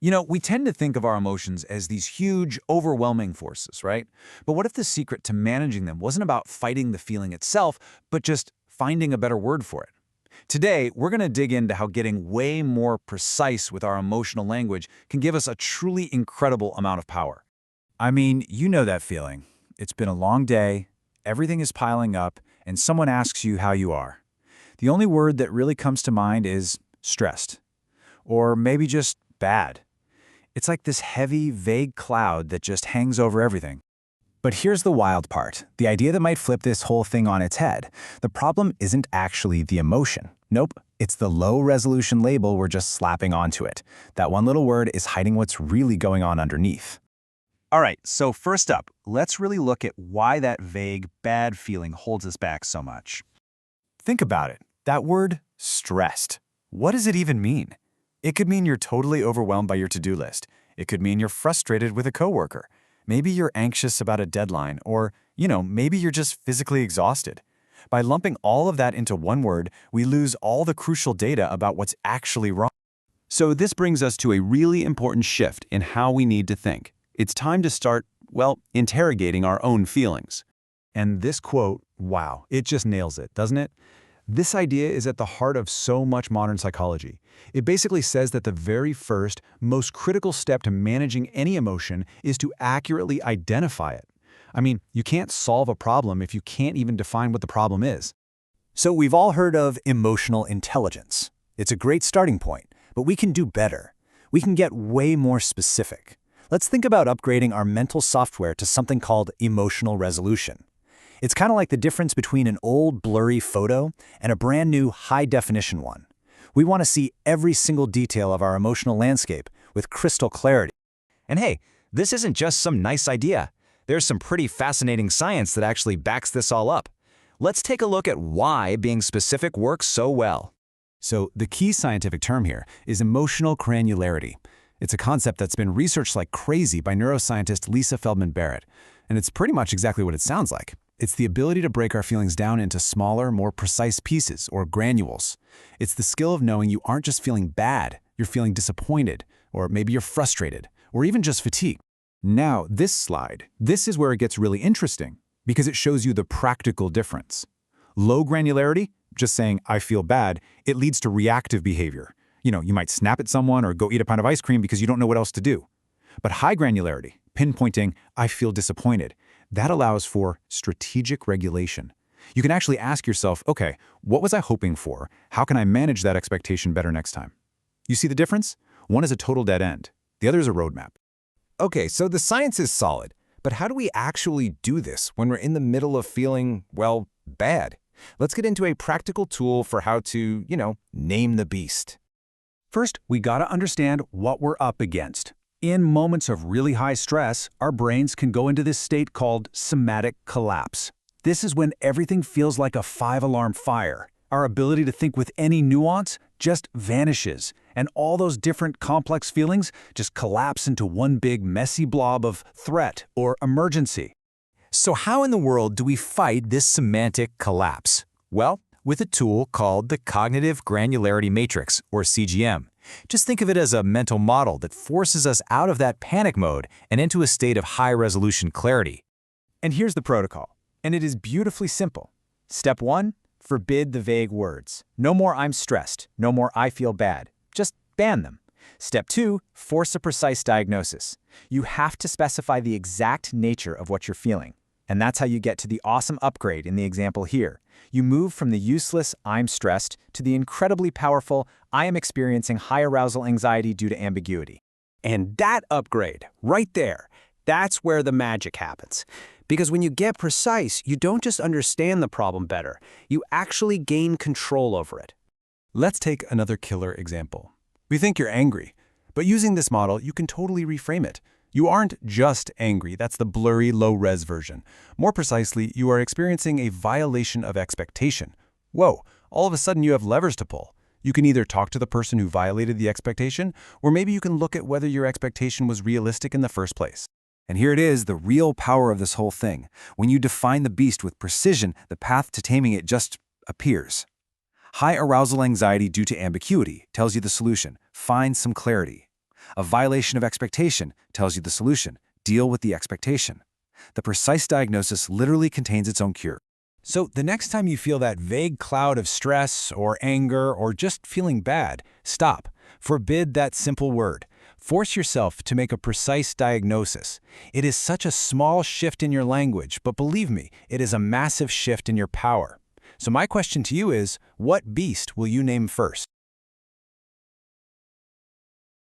We tend to think of our emotions as these huge, overwhelming forces, right? But what if the secret to managing them wasn't about fighting the feeling itself, but just finding a better word for it? Today, we're going to dig into how getting way more precise with our emotional language can give us a truly incredible amount of power. I mean, you know that feeling. It's been a long day, everything is piling up, and someone asks you how you are. The only word that really comes to mind is stressed. Or maybe just bad. It's like this heavy, vague cloud that just hangs over everything. But here's the wild part, the idea that might flip this whole thing on its head. The problem isn't actually the emotion. Nope, it's the low-resolution label we're just slapping onto it. That one little word is hiding what's really going on underneath. All right, so first up, let's really look at why that vague, bad feeling holds us back so much. Think about it. That word, stressed. What does it even mean? It could mean you're totally overwhelmed by your to-do list. It could mean you're frustrated with a coworker. Maybe you're anxious about a deadline, or, maybe you're just physically exhausted. By lumping all of that into one word, we lose all the crucial data about what's actually wrong. So this brings us to a really important shift in how we need to think. It's time to start, interrogating our own feelings. And this quote, wow, it just nails it, doesn't it? This idea is at the heart of so much modern psychology. It basically says that the very first, most critical step to managing any emotion is to accurately identify it. I mean, you can't solve a problem if you can't even define what the problem is. So we've all heard of emotional intelligence. It's a great starting point, but we can do better. We can get way more specific. Let's think about upgrading our mental software to something called emotional resolution. It's kind of like the difference between an old blurry photo and a brand new high-definition one. We want to see every single detail of our emotional landscape with crystal clarity. And hey, this isn't just some nice idea. There's some pretty fascinating science that actually backs this all up. Let's take a look at why being specific works so well. So the key scientific term here is emotional granularity. It's a concept that's been researched like crazy by neuroscientist Lisa Feldman-Barrett, and it's pretty much exactly what it sounds like. It's the ability to break our feelings down into smaller, more precise pieces, or granules. It's the skill of knowing you aren't just feeling bad, you're feeling disappointed, or maybe you're frustrated, or even just fatigued. Now, this slide, this is where it gets really interesting, because it shows you the practical difference. Low granularity, just saying, I feel bad, it leads to reactive behavior. You might snap at someone or go eat a pound of ice cream because you don't know what else to do. But high granularity, pinpointing, I feel disappointed, that allows for strategic regulation. You can actually ask yourself, okay, what was I hoping for? How can I manage that expectation better next time? You see the difference? One is a total dead end. The other is a roadmap. Okay, so the science is solid, but how do we actually do this when we're in the middle of feeling, bad? Let's get into a practical tool for how to, name the beast. First, we gotta understand what we're up against. In moments of really high stress, our brains can go into this state called somatic collapse. This is when everything feels like a 5-alarm fire. Our ability to think with any nuance just vanishes, and all those different complex feelings just collapse into one big messy blob of threat or emergency. So how in the world do we fight this semantic collapse? Well, with a tool called the Cognitive Granularity Matrix, or CGM. Just think of it as a mental model that forces us out of that panic mode and into a state of high-resolution clarity. And here's the protocol, and it is beautifully simple. Step 1, forbid the vague words. No more I'm stressed, no more I feel bad. Just ban them. Step 2, force a precise diagnosis. You have to specify the exact nature of what you're feeling. And that's how you get to the awesome upgrade in the example here. You move from the useless I'm stressed to the incredibly powerful I am experiencing high arousal anxiety due to ambiguity. And that upgrade, right there, that's where the magic happens. Because when you get precise, you don't just understand the problem better, you actually gain control over it. Let's take another killer example. We think you're angry, but using this model, you can totally reframe it. You aren't just angry, that's the blurry, low-res version. More precisely, you are experiencing a violation of expectation. Whoa, all of a sudden you have levers to pull. You can either talk to the person who violated the expectation, or maybe you can look at whether your expectation was realistic in the first place. And here it is, the real power of this whole thing. When you define the beast with precision, the path to taming it just appears. High arousal anxiety due to ambiguity tells you the solution. Find some clarity. A violation of expectation tells you the solution. Deal with the expectation. The precise diagnosis literally contains its own cure. So the next time you feel that vague cloud of stress or anger or just feeling bad, stop. Forbid that simple word. Force yourself to make a precise diagnosis. It is such a small shift in your language, but believe me, it is a massive shift in your power. So my question to you is, what beast will you name first?